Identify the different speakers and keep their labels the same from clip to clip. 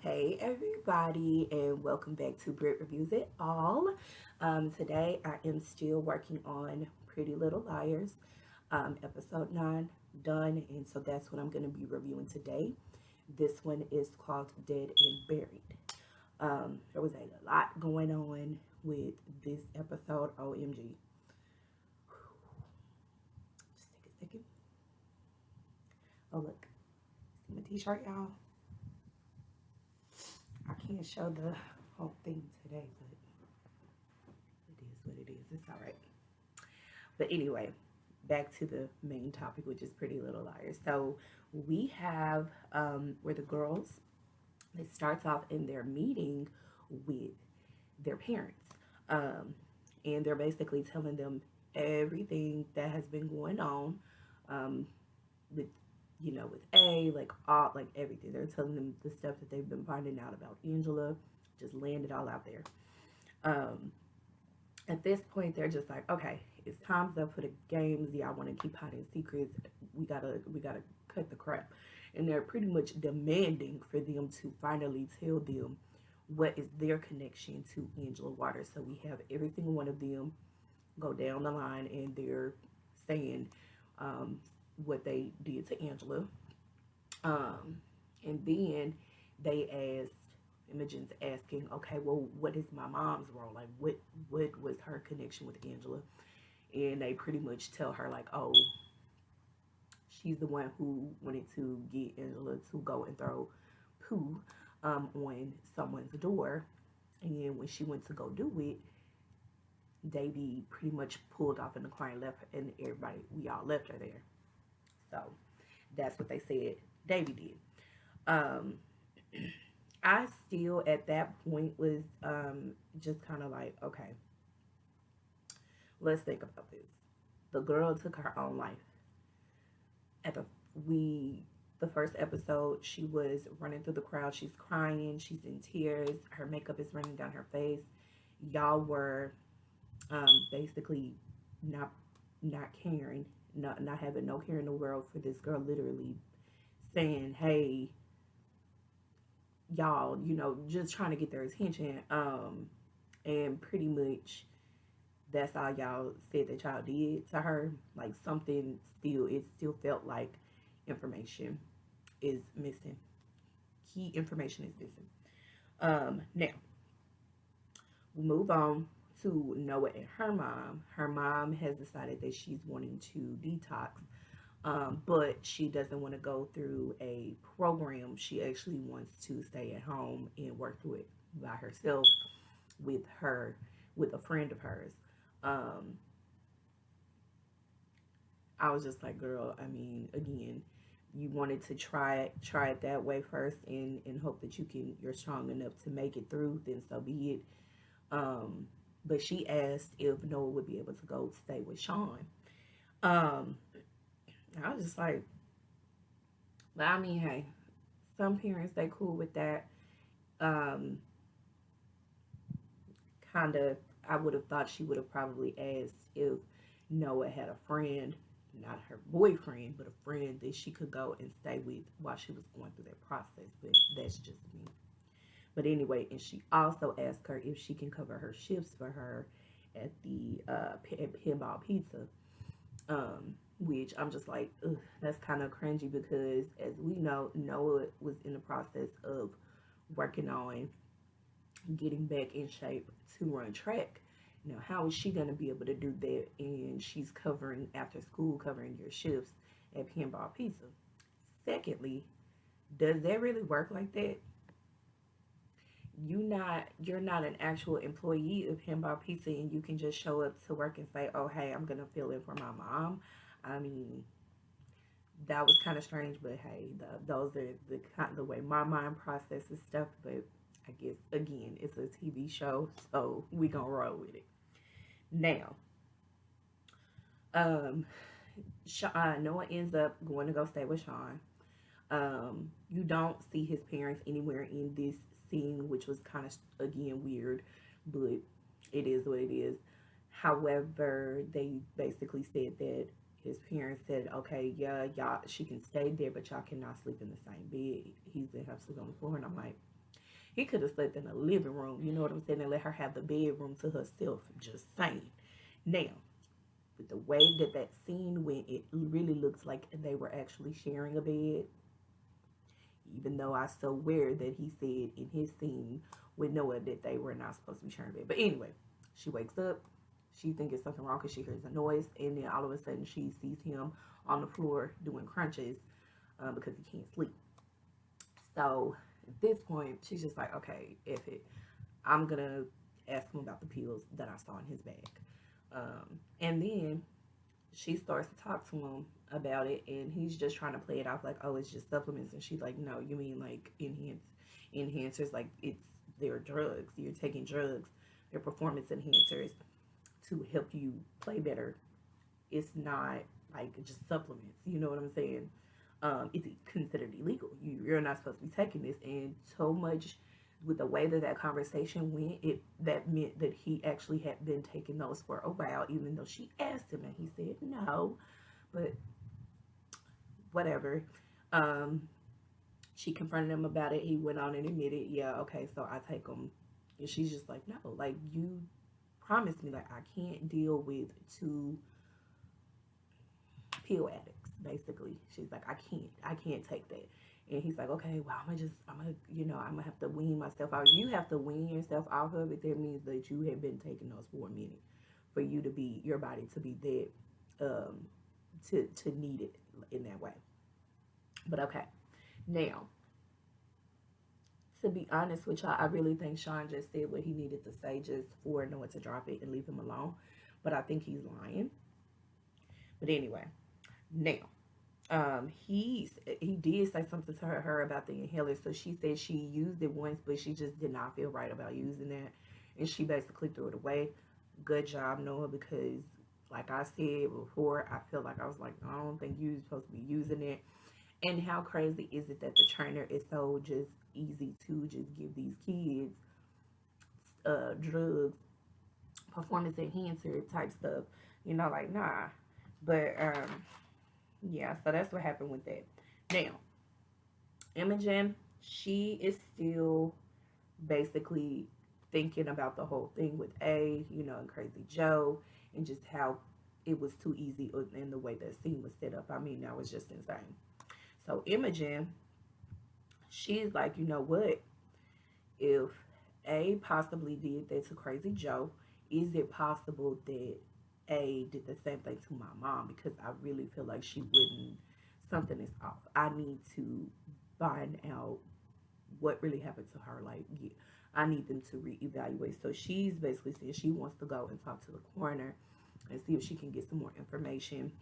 Speaker 1: Hey everybody, and welcome back to Brit Reviews It All. Today I am still working on Pretty Little Liars, episode 9 done, and so that's what I'm going to be reviewing today. This one is called Dead and Buried. There was a lot going on with this episode. OMG. Just take a second. Oh, look. See my t shirt, y'all? I can't show the whole thing today, but it is what it is. It's all right. But anyway, back to the main topic, which is Pretty Little Liars. So we have where the girls, it starts off in their meeting with their parents. Um, and they're basically telling them everything that has been going on um, with with like all like everything. They're telling them the stuff that they've been finding out about Angela, just laying it all out there. Um, at this point they're just like, okay, it's time's up for the games. Y'all want to keep hiding secrets. We gotta cut the crap. And they're pretty much demanding for them to finally tell them what is their connection to Angela Waters. So we have every single one of them go down the line, and they're saying um, what they did to Angela. um, and then they asked, Imogen's asking, okay, well, what is my mom's role? Like, what was her connection with Angela? And they pretty much tell her, like, oh, she's the one who wanted to get Angela to go and throw poo on someone's door. And when she went to go do it, Davy pretty much pulled off in the car and left, and everybody, we all left her there. So that's what they said Davy did. Um, I still at that point was just kind of like, okay, let's think about this. The girl took her own life. At we the first episode, she was running through the crowd. She's crying. She's in tears. Her makeup is running down her face. Y'all were basically not not caring, not having no care in the world for this girl. Literally saying, "Hey, y'all," just trying to get their attention. And pretty much that's all y'all said that y'all did to her. Like something still, it still felt like information is missing. Key information is missing. Now we move on to Noah and her mom. Her mom has decided that she's wanting to detox, but she doesn't want to go through a program. She actually wants to stay at home and work through it by herself with her with a friend of hers. Um, I was just like, girl, I mean, again, you wanted to try it that way first, and hope that you're strong enough to make it through, then so be it. Um, but she asked if Noah would be able to go stay with Sean. Um, I was just like, but I mean, hey, some parents they cool with that. Um, kind of, I would have thought she would have probably asked if Noah had a friend, not her boyfriend, but a friend that she could go and stay with while she was going through that process. But that's just me. But anyway, and she also asked her if she can cover her shifts for her at the at Pinball Pizza, which I'm just like, ugh, that's kind of cringy because as we know, Noah was in the process of working on getting back in shape to run track. Now, how is she going to be able to do that? And she's covering after school, covering your shifts at Pinball Pizza. Secondly, does that really work like that? You're not an actual employee of Pinball Pizza, and you can just show up to work and say, "Oh, hey, I'm gonna fill in for my mom." I mean, that was kind of strange, but hey, those are the way my mind processes stuff. But I guess again, it's a TV show, so we gonna roll with it. Now, um, Noah ends up going to go stay with Sean. You don't see his parents anywhere in this scene, which was kind of again weird, but it is what it is. However, they basically said that his parents said, "Okay, yeah, y'all, she can stay there, but y'all cannot sleep in the same bed. He's gonna have to sleep on the floor." And I'm like, He could have slept in the living room, you know what I'm saying, and let her have the bedroom to herself. Just saying. Now, with the way that that scene went, it really looks like they were actually sharing a bed, even though I so aware that he said in his scene with Noah that they were not supposed to be sharing a bed. But anyway, she wakes up. She thinks it's something wrong because she hears a noise, and then all of a sudden she sees him on the floor doing crunches because he can't sleep. So at this point, she's just like, okay, if it, I'm gonna ask him about the pills that I saw in his bag. And then she starts to talk to him about it, and he's just trying to play it off like, oh, it's just supplements. And she's like, no, you mean like enhancers? Like they're drugs. You're taking drugs. They're performance enhancers to help you play better. It's not like just supplements. You know what I'm saying? It's considered illegal. You're not supposed to be taking this. And so much with the way that that conversation went, it that meant that he actually had been taking those for a while, even though she asked him and he said no. But whatever. Um, she confronted him about it. He went on and admitted, yeah, okay, so I take them. And she's just like, no, like you promised me, like I can't deal with two pill addicts, basically. She's like, I can't take that. And he's like, okay, well, I'm gonna have to wean myself out. You have to wean yourself out of it. That means that you have been taking those for a minute for you to be, your body to be that, to need it in that way. But okay, now, to be honest with y'all, I really think Sean just said what he needed to say just for Noah to drop it and leave him alone. But I think he's lying. But anyway, now he did say something to her about the inhaler. So she said she used it once, but she just did not feel right about using that, and she basically threw it away. Good job, Noah, because like I said before, I feel like I was like, I don't think you're supposed to be using it. And how crazy is it that the trainer is so just easy to just give these kids drugs, performance enhancer type stuff, like nah. But yeah, so that's what happened with that. Now, Imogen, she is still basically thinking about the whole thing with and Crazy Joe, and just how it was too easy in the way that scene was set up. I mean, that was just insane. So Imogen, she's like, you know what? If A possibly did that to Crazy Joe, is it possible that A did the same thing to my mom? Because I really feel like she wouldn't. Something is off. I need to find out what really happened to her. Like, yeah, I need them to reevaluate. So she's basically saying she wants to go and talk to the coroner and see if she can get some more information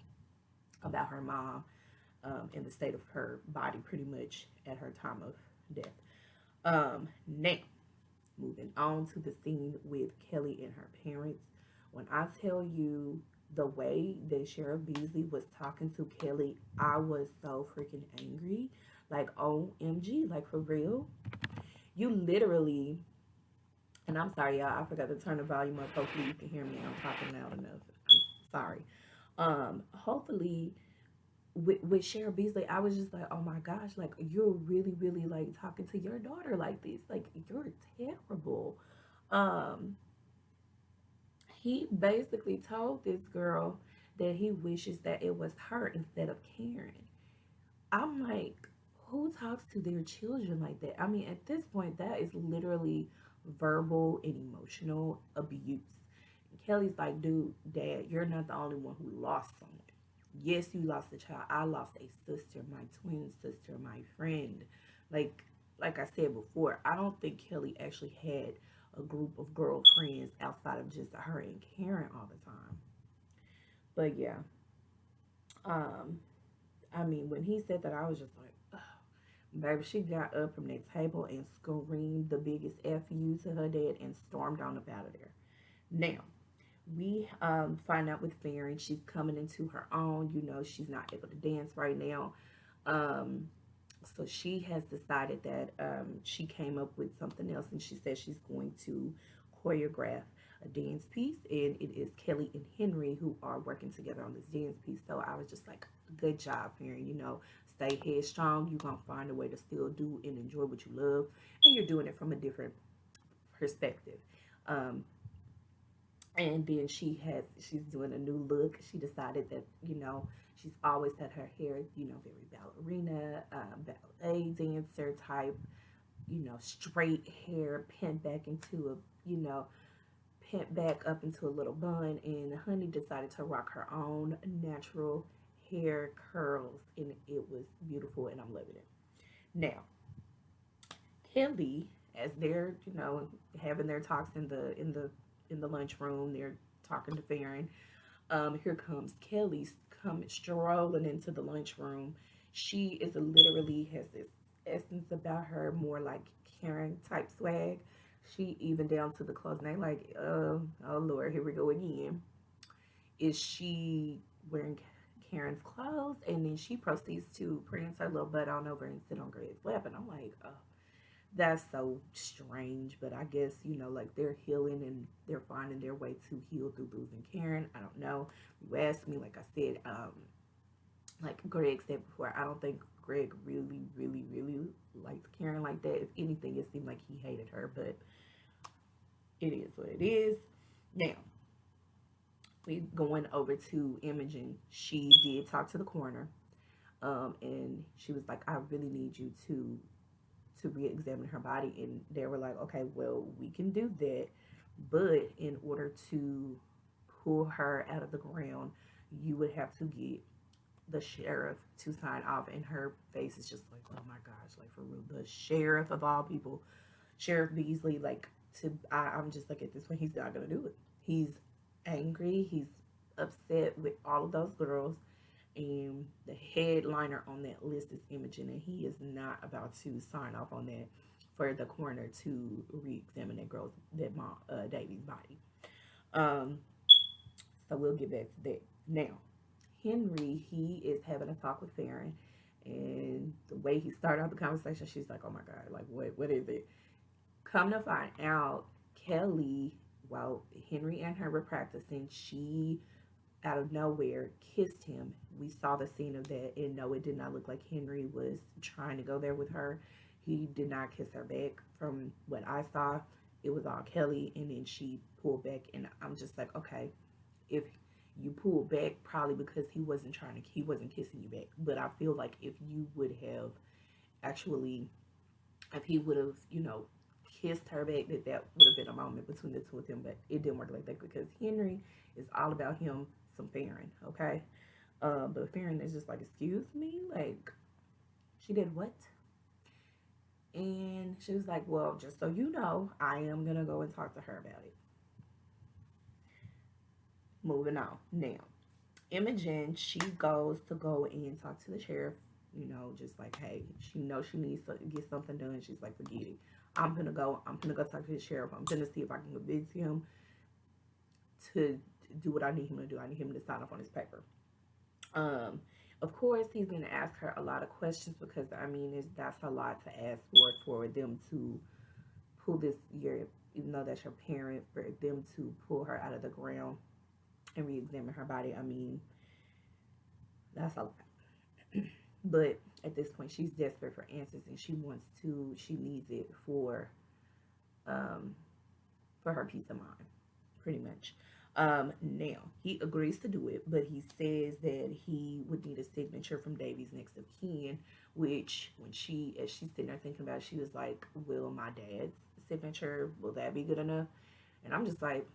Speaker 1: about her mom, and the state of her body pretty much at her time of death. Now, moving on to the scene with Kelly and her parents. When I tell you the way that Sheriff Beasley was talking to Kelly, I was so freaking angry. Like, OMG, like for real. You literally, and I'm sorry, y'all, I forgot to turn the volume up. Hopefully, you can hear me. I'm talking loud enough. I'm sorry. Hopefully, with Sheriff Beasley, I was just like, oh my gosh, like you're really, really like talking to your daughter like this. Like you're terrible. Um, he basically told this girl that he wishes that it was her instead of Karen. I'm like, who talks to their children like that? I mean, at this point, that is literally verbal and emotional abuse. And Kelly's like, dude, dad, you're not the only one who lost someone. Yes, you lost a child. I lost a sister, my twin sister, my friend. Like, like I said before, I don't think Kelly actually had a group of girlfriends outside of just her and Karen all the time. But yeah, um, I mean, when he said that, I was just like, ugh. Baby, she got up from that table and screamed the biggest F you to her dad and stormed on up out of there. Now, we find out with Farron, she's coming into her own. She's not able to dance right now. Um, so she has decided that she came up with something else, and she says she's going to choreograph a dance piece, and it is Kelly and Henry who are working together on this dance piece. So I was just like, good job, Farron. stay headstrong. You're going to find a way to still do and enjoy what you love. And you're doing it from a different perspective. Um, and then she's doing a new look. She decided that, she's always had her hair, very ballerina, ballet dancer type, straight hair pinned back into pent back up into a little bun, and Honey decided to rock her own natural hair curls, and it was beautiful, and I'm loving it. Now, Kelly, as they're having their talks in the lunchroom, they're talking to Farron. Here comes Kelly coming strolling into the lunchroom. She is literally has this essence about her, more like Karen type swag. She even down to the clothes, and they like, oh Lord, here we go again. Is she wearing Karen's clothes? And then she proceeds to prance her little butt on over and sit on Greg's lap. And I'm like, oh, that's so strange. But I guess, like they're healing and they're finding their way to heal through losing Karen. I don't know. You asked me, like I said, like Greg said before, I don't think Greg really, really, really liked Karen like that. If anything, it seemed like he hated her, but it is what it is. Now, we going over to Imogen. She did talk to the coroner, and she was like, "I really need you to re-examine her body." And they were like, "Okay, well, we can do that, but in order to pull her out of the ground, you would have to get the sheriff to sign off." And her face is just like, oh my gosh, like for real, the sheriff of all people, Sheriff Beasley, like I'm just like, at this point, he's not gonna do it. He's angry, he's upset with all of those girls, and the headliner on that list is Imogen, and he is not about to sign off on that for the coroner to re-examine that mom, Davy's body. Um, so we'll get back to that. Now, Henry, he is having a talk with Farron, and the way he started out the conversation, she's like, "Oh my God, like what is it?" Come to find out, Kelly, while Henry and her were practicing, she out of nowhere kissed him. We saw the scene of that, and no, it did not look like Henry was trying to go there with her. He did not kiss her back. From what I saw, it was all Kelly, and then she pulled back, and I'm just like, okay, if you pulled back, probably because he wasn't kissing you back. But I feel like if you would have actually, if he would have, kissed her back, that would have been a moment between the two of them. But it didn't work like that because Henry is all about him some Farron, okay? But Farron is just like, excuse me, like, she did what? And she was like, well, just so you know, I am gonna go and talk to her about it. Moving on. Now, Imogen, she goes to go and talk to the sheriff, just like, hey, she knows she needs to get something done. She's like, forget it. I'm gonna go talk to the sheriff. I'm gonna see if I can convince him to do what I need him to do. I need him to sign off on his paper. Um, of course, he's gonna ask her a lot of questions because I mean, that's a lot to ask for them to pull this year, even though that's your parent, for them to pull her out of the ground and re-examine her body. I mean, that's a lot. But at this point, she's desperate for answers, and she needs it um, for her peace of mind, pretty much. Now he agrees to do it, but he says that he would need a signature from Davy's next of kin. Which, as she's sitting there thinking about it, she was like, "Will my dad's signature, will that be good enough?" And I'm just like,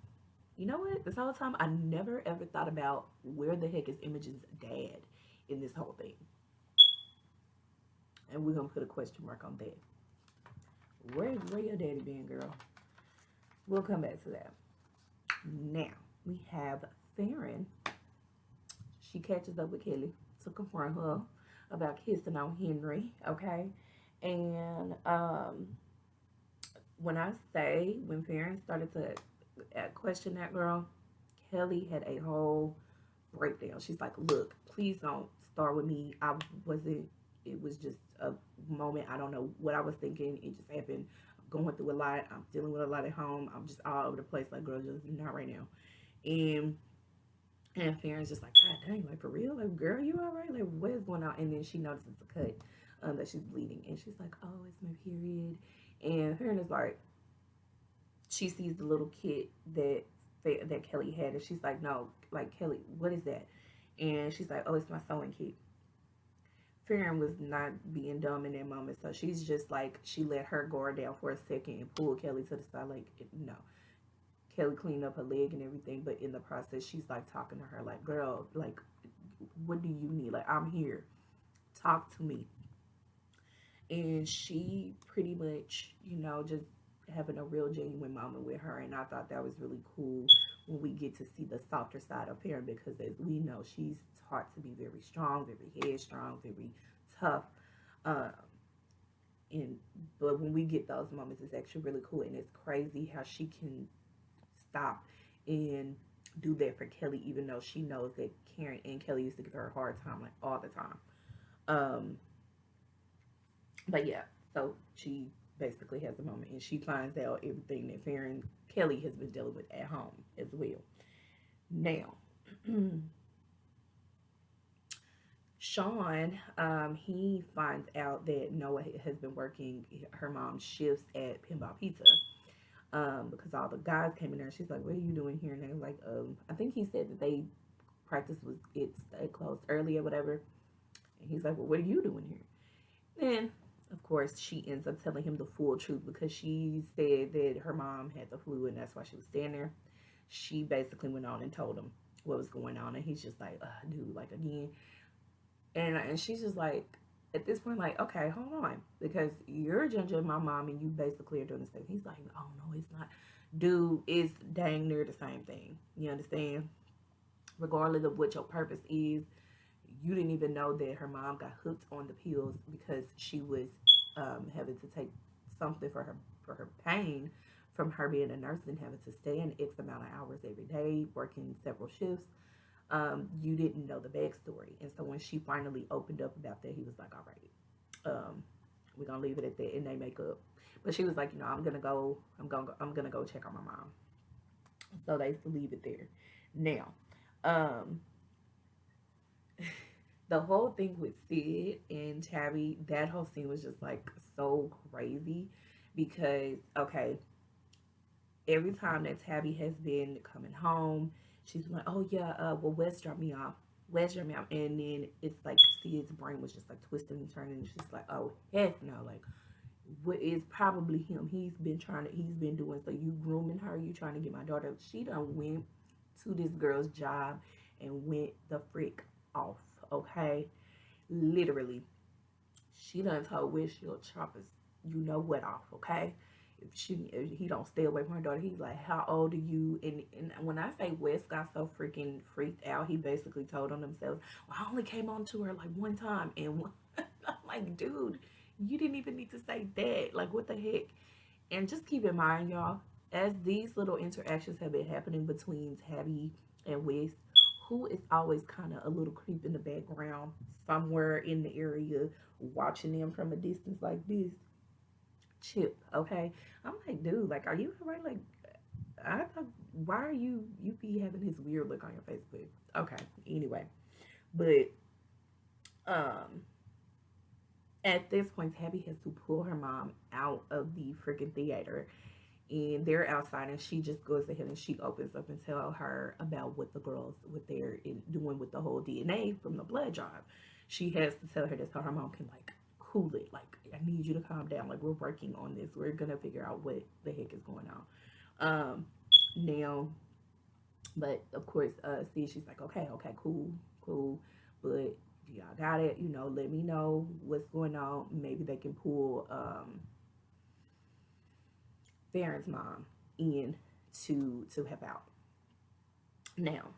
Speaker 1: you know what? This whole time, I never ever thought about where the heck is Imogen's dad in this whole thing, and we're gonna put a question mark on that. Where your daddy been, girl? We'll come back to that. Now we have Farron. She catches up with Kelly to confront her about kissing on Henry. Okay, and when Farron started to question that girl, Kelly had a whole breakdown. She's like, "Look, please don't start with me. I wasn't. It was just a moment. I don't know what I was thinking. It just happened. I'm going through a lot. I'm dealing with a lot at home. I'm just all over the place. Like, girl, just not right now." And And Farron's just like, God dang, like for real? Like, girl, you all right? Like, what is going on? And then she notices a cut, that she's bleeding. And she's like, oh, it's my period. And Farron is like, she sees the little kit that Kelly had. And she's like, no, like, Kelly, what is that? And she's like, oh, it's my sewing kit. Farron was not being dumb in that moment. So she's just like, she let her guard down for a second and pulled Kelly to the side. Like, no. Kelly cleaned up her leg and everything, but in the process, she's like talking to her, like, girl, like, what do you need? Like, I'm here. Talk to me. And she pretty much, just having a real genuine moment with her. And I thought that was really cool when we get to see the softer side of Farron because, as we know, she's taught to be very strong, very headstrong, very tough. Um, and but when we get those moments, it's actually really cool, and it's crazy how she can stop and do that for Kelly, even though she knows that Karen and Kelly used to give her a hard time like all the time. Um, but yeah, so she basically has a moment and she finds out everything that Farron Kelly has been dealing with at home as well. Now, Sean, he finds out that Noah has been working her mom's shifts at Pinball Pizza. Because all the guys came in there. And she's like, "What are you doing here?" And they were like, I think he said that they practice was it closed early or whatever. And he's like, "Well, what are you doing here?" Then, of course, she ends up telling him the full truth because she said that her mom had the flu and that's why she was staying there. She basically went on and told him what was going on, and he's just like, "Dude, like again." And she's just like, at this point, like, okay, hold on, because you're judging my mom and you basically are doing the same. He's like, oh no, it's not, dude. It's dang near the same thing. You understand? Regardless of what your purpose is, you didn't even know that her mom got hooked on the pills because she was having to take something for her pain from her being a nurse and having to stay in X amount of hours every day, working several shifts. You didn't know the backstory. And so when she finally opened up about that, he was like, all right, we're gonna leave it at that, and they make up. But she was like, I'm gonna go check on my mom. So they leave it there. Now, um, the whole thing with Sid and Tabby, that whole scene was just like so crazy because okay, every time that Tabby has been coming home, she's like, "Oh yeah, well Wes dropped me off. Wes dropped me off," and then it's like Sid's brain was just like twisting and turning, and she's like, "Oh heck no! Like, what is probably him? He's been doing so. You grooming her? You trying to get my daughter? She done went to this girl's job and went the freak off. Okay, literally, she done told Wes she'll chop his, you know what off. Okay." If he don't stay away from her daughter, he's like, how old are you? And when I say Wes got so freaking freaked out, he basically told on themselves, well, I only came on to her like one time. And I'm like, dude, you didn't even need to say that. Like, what the heck? And just keep in mind, y'all, as these little interactions have been happening between Tabby and Wes, who is always kind of a little creep in the background somewhere in the area watching them from a distance like this? Chip, okay? I'm like, dude, like, are you alright? Like, I thought, why are you be having this weird look on your face? But okay, anyway. But um, at this point, Tabby has to pull her mom out of the freaking theater, and they're outside, and she just goes ahead and she opens up and tell her about what they're doing with the whole DNA from the blood drive. She has to tell her this so her mom can like cool it. Like, I need you to calm down. Like, we're working on this. We're gonna figure out what the heck is going on. Now, but of course, see, she's like, okay, okay, cool, cool, but y'all got it. Let me know what's going on. Maybe they can pull Farron's mom in to help out. Now,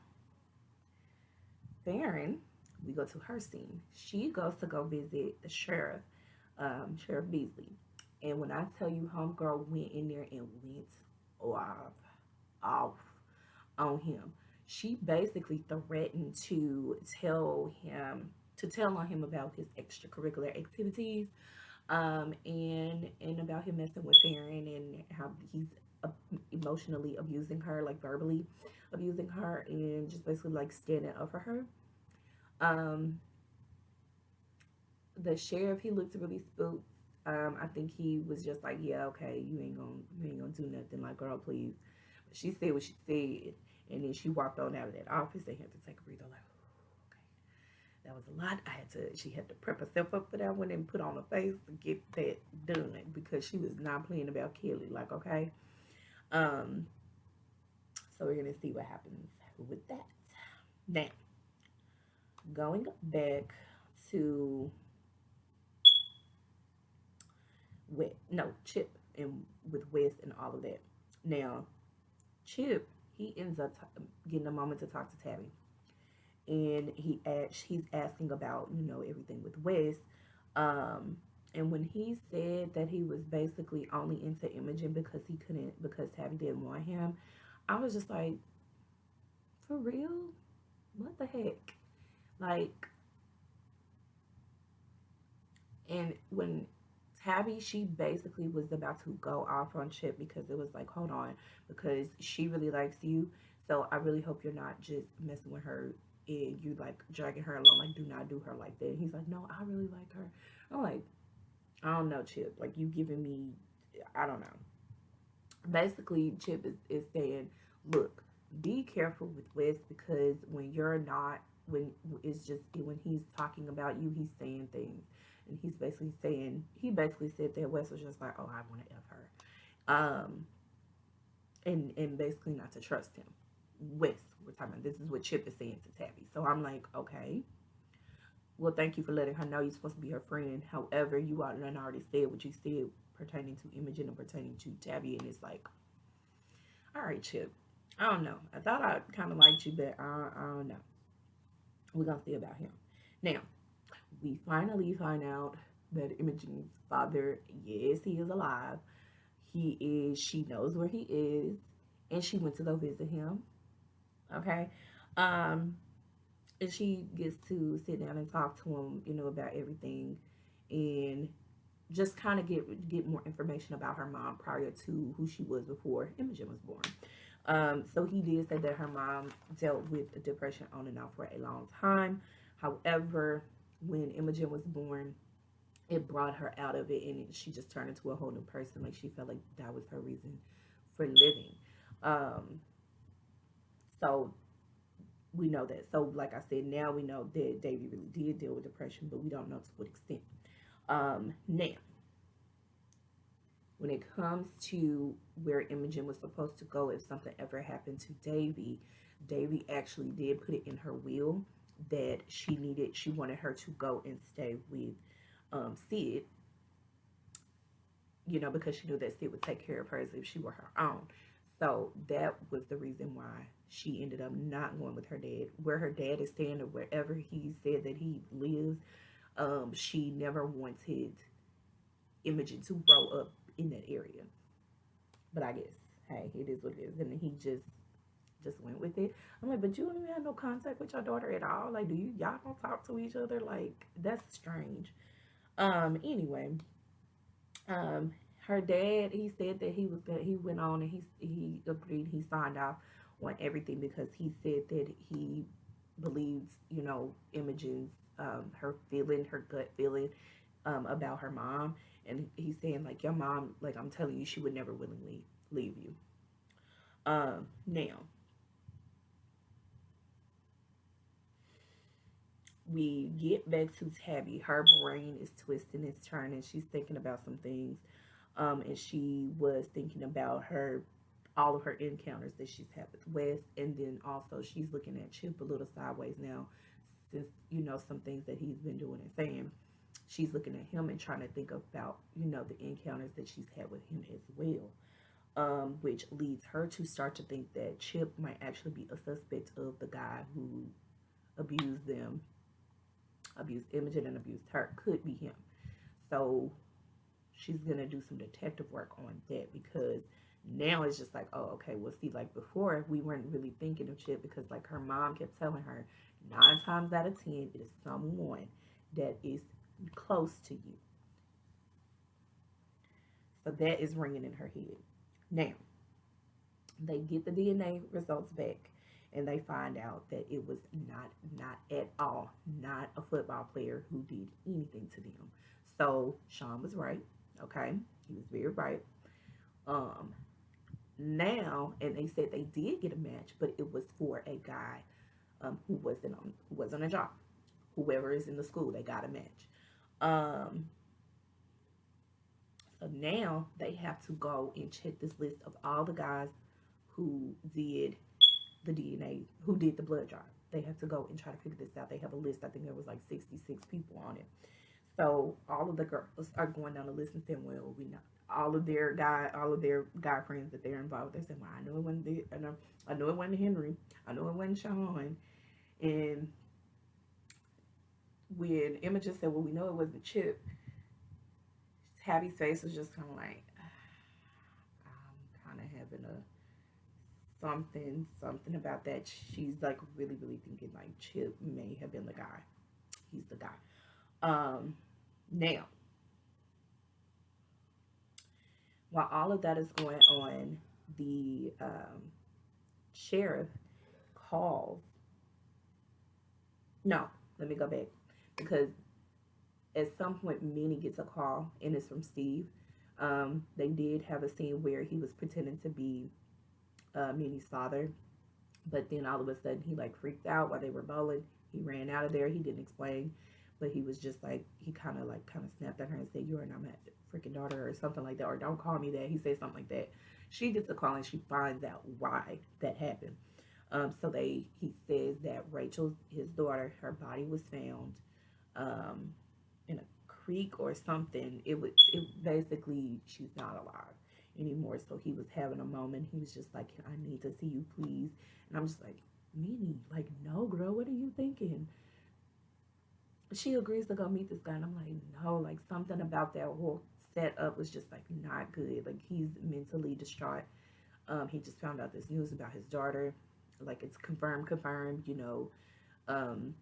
Speaker 1: Farron, we go to her scene. She goes to go visit the sheriff, Sheriff Beasley. And when I tell you, homegirl went in there and went off, off on him. She basically threatened to tell on him about his extracurricular activities, and about him messing with Farron and how he's uh, emotionally abusing her, like verbally abusing her, and just basically like standing up for her. Um, the sheriff, he looked really spooked. I think he was just like, yeah, okay, you ain't gonna do nothing. Like, girl, please. But she said what she said, and then she walked on out of that office. They had to take a breather, like, okay, that was a lot. She had to prep herself up for that one and put on a face to get that done because she was not playing about Kelly. Like, okay, um, so we're gonna see what happens with that. Now, going back to Chip and with West and all of that. Now, Chip, he ends up getting a moment to talk to Tabby, and he's asking about everything with West. Um, and when he said that he was basically only into Imogen because Tabby didn't want him, I was just like, for real? What the heck? Like, and when Tabby, she basically was about to go off on Chip because it was like, hold on, because she really likes you. So I really hope you're not just messing with her and you like dragging her along. Like, do not do her like that. And he's like, no, I really like her. I'm like, I don't know, Chip. Like, you giving me, I don't know. Basically, Chip is saying, look, be careful with Wes because when you're not, when it's just when he's talking about you, he's saying things, and he basically said that Wes was just like, oh, I want to f her, and basically not to trust him. Wes, we're talking about. This is what Chip is saying to Tabby. So I'm like, okay, well, thank you for letting her know you're supposed to be her friend. However, you already said what you said pertaining to Imogen and pertaining to Tabby, and it's like, all right, Chip. I don't know. I thought I kind of liked you, but I don't know. We're going to see about him. Now, we finally find out that Imogen's father, yes, he is alive. She knows where he is, and she went to go visit him. Okay. Um, and she gets to sit down and talk to him, about everything and just kind of get more information about her mom prior to who she was before Imogen was born. So he did say that her mom dealt with depression on and off for a long time. However, when Imogen was born, it brought her out of it and she just turned into a whole new person. Like she felt like that was her reason for living. Um, so we know that. So like I said, now we know that Davy really did deal with depression, but we don't know to what extent. Now, when it comes to where Imogen was supposed to go if something ever happened to Davy actually did put it in her will that she wanted her to go and stay with Sid, because she knew that Sid would take care of her as if she were her own. So that was the reason why she ended up not going with her dad. Where her dad is staying or wherever he said that he lives, she never wanted Imogen to grow up in that area. But I guess, hey, it is what it is. And he just went with it. I'm like, but you don't even have no contact with your daughter at all. Like, y'all don't talk to each other? Like, that's strange. Anyway, um, her dad, he said that he was good. He went on and he agreed. He signed off on everything because he said that he believes, Imogen's her gut feeling about her mom, and he's saying like your mom, like I'm telling you, she would never willingly leave you. Now we get back to Tabby. Her brain is twisting, it's turning. She's thinking about some things, and she was thinking about all of her encounters that she's had with Wes, and then also she's looking at Chip a little sideways now, since some things that he's been doing and saying. She's looking at him and trying to think about the encounters that she's had with him as well, which leads her to start to think that Chip might actually be a suspect of the guy who abused them, abused Imogen and abused her. Could be him. So she's gonna do some detective work on that because now it's just like, oh, okay, well, see, like before we weren't really thinking of Chip because like her mom kept telling her 9 times out of 10 it is someone that is close to you. So that is ringing in her head. Now, They get the DNA results back, and they find out that it was not at all, not a football player who did anything to them. So Sean was right. Okay, he was very right. Um, Now, and they said they did get a match, but it was for a guy who wasn't a job. Whoever is in the school, they got a match. Um, so now they have to go and check this list of all the guys who did the DNA, who did the blood drive. They have to go and try to figure this out. They have a list. I think there was like 66 people on it. So all of the girls are going down the list and saying, "Well, we know all of their guy friends that they're involved." They're saying, "Well, I know it wasn't I know it wasn't Henry. I know it wasn't Sean." And when Imogen said, "Well, we know it wasn't Chip," Tabby's face was just kind of like, I'm kind of having a something about that. She's like really thinking like Chip may have been the guy. He's the guy. Now, while all of that is going on, the sheriff calls. No, let me go back because at some point Minnie gets a call and it's from Steve. They did have a scene where he was pretending to be Minnie's father, but then all of a sudden he like freaked out while they were bowling. He ran out of there. He didn't explain, but he was just like he kind of snapped at her and said, "You are not my freaking daughter," or something like that, or "Don't call me that." He said something like that. She gets a call and she finds out why that happened. So he says that Rachel, his daughter, her body was found um, in a creek or something. It basically she's not alive anymore. So he was having a moment. He was just like, "I need to see you, please." And I'm just like, "Minnie, like, no, girl, what are you thinking?" She agrees to go meet this guy, and I'm like, "No, like something about that whole setup was just like not good. Like he's mentally distraught. He just found out this news about his daughter. Like it's confirmed. Um,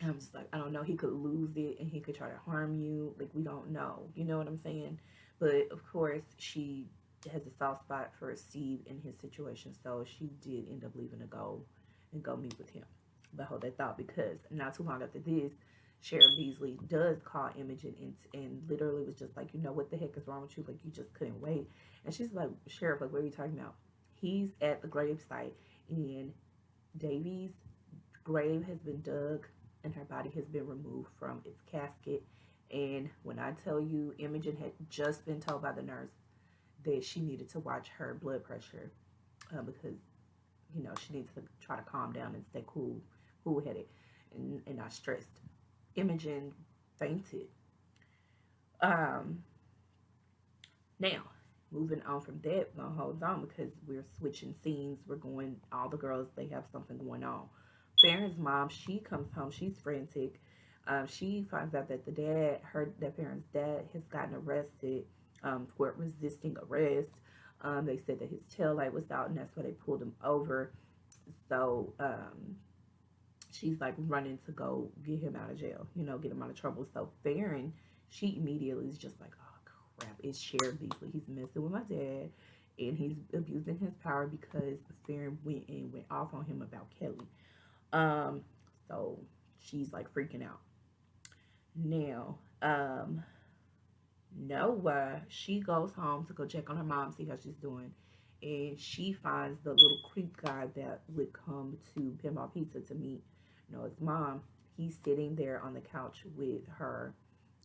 Speaker 1: I'm just like, I don't know. He could lose it and he could try to harm you. Like, we don't know. You know what I'm saying? But of course, she has a soft spot for Steve in his situation. So she did end up leaving to go and go meet with him. But hold that thought because not too long after this, Sheriff Beasley does call Imogen and literally was just like, what the heck is wrong with you? Like, you just couldn't wait. And she's like, "Sheriff, like, what are you talking about?" He's at the grave site and Davy's grave has been dug and her body has been removed from its casket. And when I tell you, Imogen had just been told by the nurse that she needed to watch her blood pressure because, she needs to try to calm down and stay cool headed and not stressed. Imogen fainted. Um, Now, moving on from that, we're gonna hold on because we're switching scenes. We're going, all the girls, they have something going on. Farron's mom, she comes home, she's frantic. She finds out that that Farron's dad has gotten arrested for resisting arrest. They said that his tail light was out and that's why they pulled him over. So she's like running to go get him out of jail, get him out of trouble. So Farron, she immediately is just like, "Oh crap, it's Sheriff Beasley. He's messing with my dad and he's abusing his power because Farron went off on him about Kelly." Um, so she's like freaking out. Now, Noah, she goes home to go check on her mom, see how she's doing. And she finds the little creep guy that would come to Pinball Pizza to meet Noah's mom. He's sitting there on the couch with her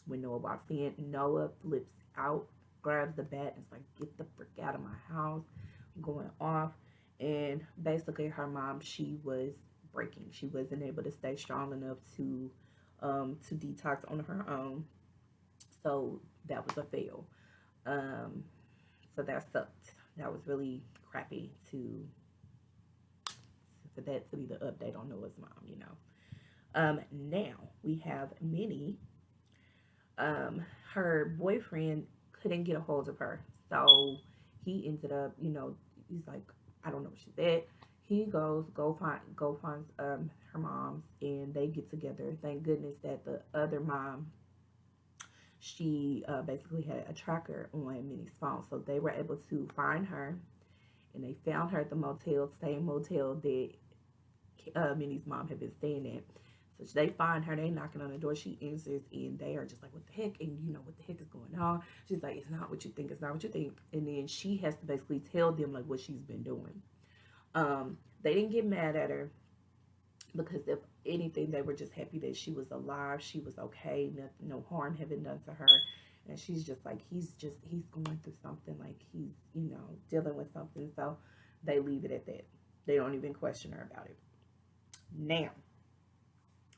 Speaker 1: when Noah walks in. Noah flips out, grabs the bat, and is like, "Get the frick out of my house," going off. And basically, her mom, she was breaking. She wasn't able to stay strong enough to detox on her own. So that was a fail. Um, so that sucked. That was really crappy for that to be the update on Noah's mom. Now we have Minnie. Her boyfriend couldn't get a hold of her, so he ended up, he's like, "I don't know what she's at." He goes, go finds her mom's, and they get together. Thank goodness that the other mom, she basically had a tracker on Minnie's phone, so they were able to find her and they found her at the motel, same motel that Minnie's mom had been staying at. So they find her, they knocking on the door, she answers, and they are just like, what the heck? And you know, what the heck is going on? She's like, it's not what you think, it's not what you think. And then she has to basically tell them like what she's been doing. They didn't get mad at her because if anything, they were just happy that she was alive, she was okay, no harm had been done to her. And she's just like, he's going through something, like he's, you know, dealing with something. So they leave it at that. They don't even question her about it. Now,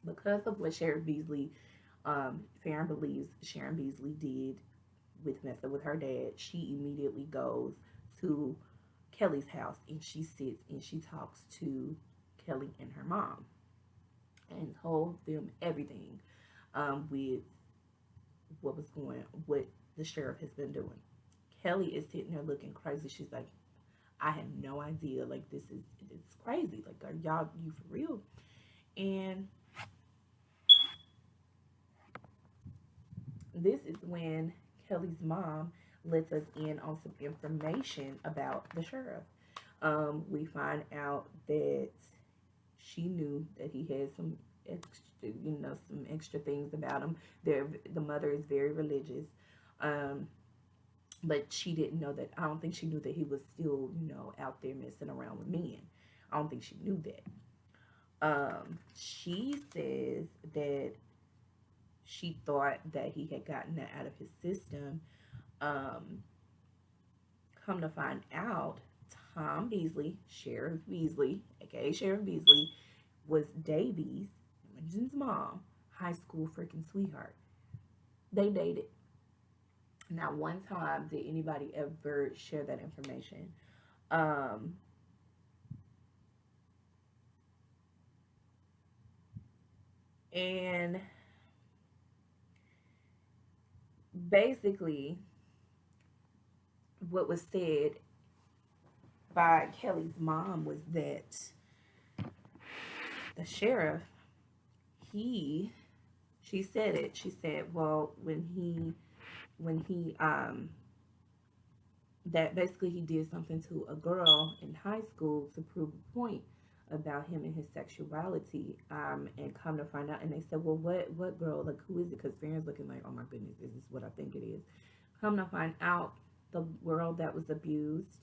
Speaker 1: because of what Sharon Beasley, Farron believes Sharon Beasley did with messing with her dad, she immediately goes to Kelly's house and she sits and she talks to Kelly and her mom and told them everything with what the sheriff has been doing. Kelly is sitting there looking crazy. She's like, I had no idea. Like, it's crazy. Like, are y'all, you for real? And this is when Kelly's mom lets us in on some information about the sheriff. We find out that she knew that he had some extra, some extra things about him. The mother is very religious, but she didn't know that. I don't think she knew that he was still, out there messing around with men. I don't think she knew that. She says that she thought that he had gotten that out of his system. Um, Come to find out, Tom Beasley, Sheriff Beasley, aka Sheriff Beasley, was Davy's, Imogen's mom, high school freaking sweetheart. They dated. Not one time did anybody ever share that information. Um, and basically, what was said by Kelly's mom was that the sheriff, he, she said it. She said, well, when he, that basically he did something to a girl in high school to prove a point about him and his sexuality. And come to find out, and they said, well, what girl? Like, who is it? Because Farron's looking like, oh my goodness, this is what I think it is. Come to find out, the girl that was abused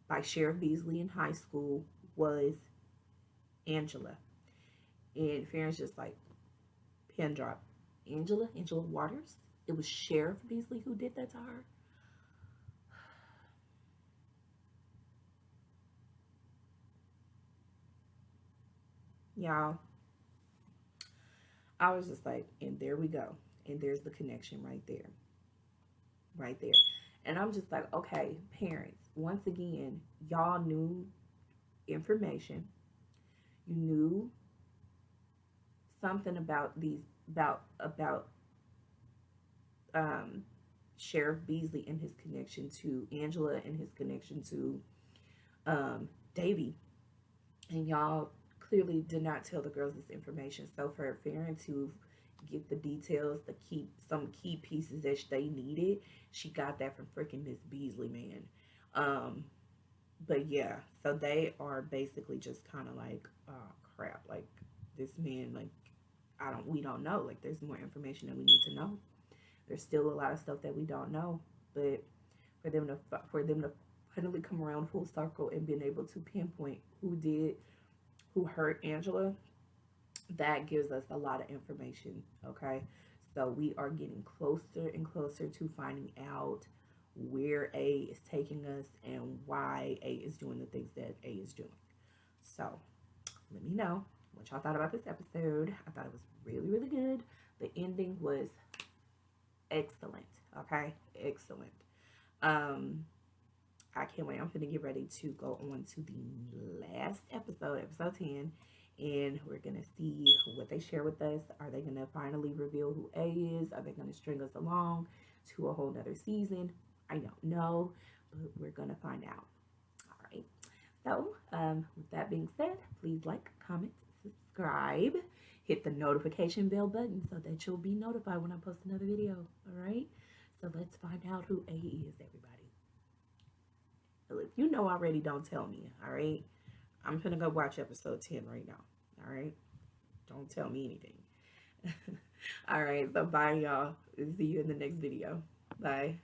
Speaker 1: by Sheriff Beasley in high school was Angela. And Farron's just like, pin drop. Angela Waters? It was Sheriff Beasley who did that to her? Y'all, I was just like, and there we go. And there's the connection right there. Right there. And I'm just like, okay, parents, once again, y'all knew information. You knew something about um, Sheriff Beasley and his connection to Angela and his connection to Davy, and y'all clearly did not tell the girls this information. So for Farron to get the details, some key pieces that they needed, she got that from freaking Miss Beasley, man. But yeah, so they are basically just kind of like, oh crap, like this man, like we don't know. Like there's more information that we need to know. There's still a lot of stuff that we don't know, but for them to finally come around full circle and being able to pinpoint who hurt Angela, that gives us a lot of information. Okay, so we are getting closer and closer to finding out where A is taking us and why A is doing the things that A is doing. So let me know what y'all thought about this episode. I thought it was really, really good. The ending was excellent. Okay, excellent. I can't wait. I'm gonna get ready to go on to the last episode, episode 10, and we're gonna see what they share with us. Are they gonna finally reveal who A is? Are they gonna string us along to a whole nother season? I don't know, but we're gonna find out. All right. So, with that being said, please like, comment, subscribe, hit the notification bell button so that you'll be notified when I post another video. All right. So let's find out who A is, everybody. If you know already, don't tell me. All right. I'm gonna go watch episode 10 right now. All right. Don't tell me anything. All right. So bye, y'all. See you in the next video. Bye.